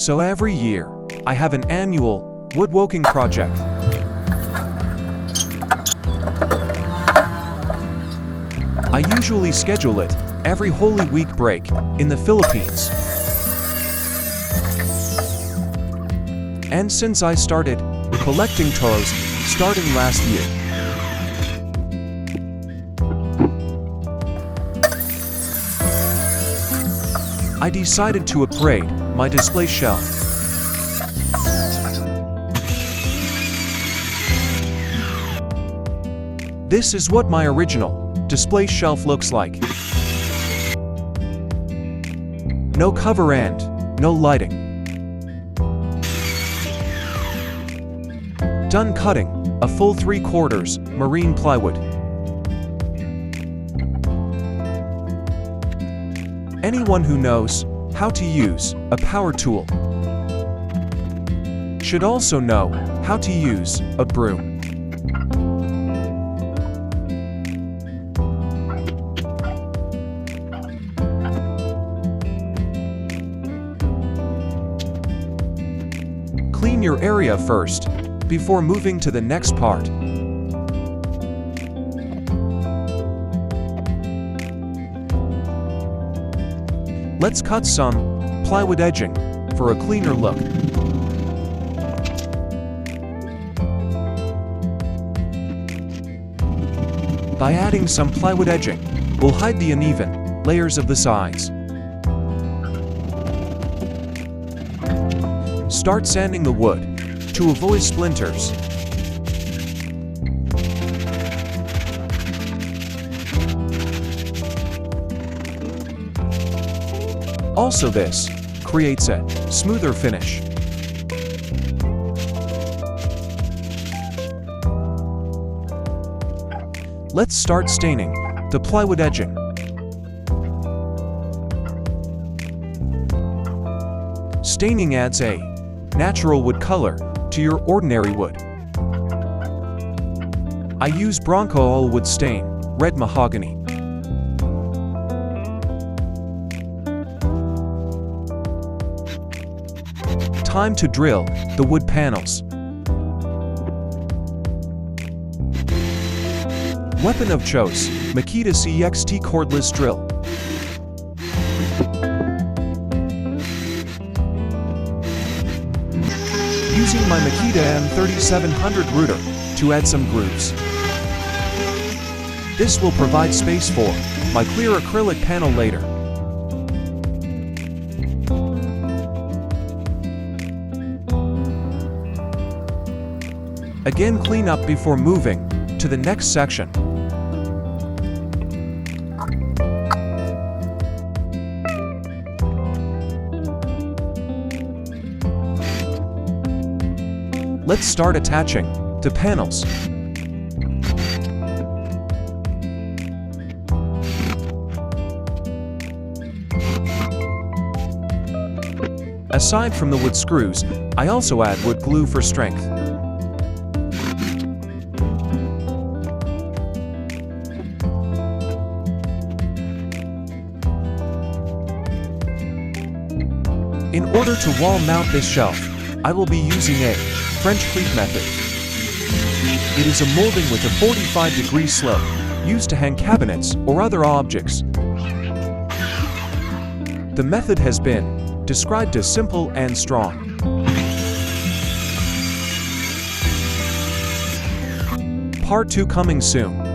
So every year, I have an annual woodworking project. I usually schedule it every Holy Week break in the Philippines. And since I started collecting toros starting last year, I decided to upgrade my display shelf. This is what my original display shelf looks like. No cover and no lighting. Done cutting a full 3/4 marine plywood. Anyone who knows how to use a power tool should also know how to use a broom. Clean your area first before moving to the next part. Let's cut some plywood edging for a cleaner look. By adding some plywood edging, we'll hide the uneven layers of the sides. Start sanding the wood to avoid splinters. Also, this creates a smoother finish. Let's start staining the plywood edging. Staining adds a natural wood color to your ordinary wood. I use Bronco all wood stain, red mahogany. Time to drill the wood panels. Weapon of choice, Makita CXT cordless drill. Using my Makita M3700 router to add some grooves. This will provide space for my clear acrylic panel later. Again, clean up before moving to the next section. Let's start attaching the panels. Aside from the wood screws, I also add wood glue for strength. In order to wall mount this shelf, I will be using a French cleat method. It is a molding with a 45-degree slope, used to hang cabinets or other objects. The method has been described as simple and strong. Part 2 coming soon.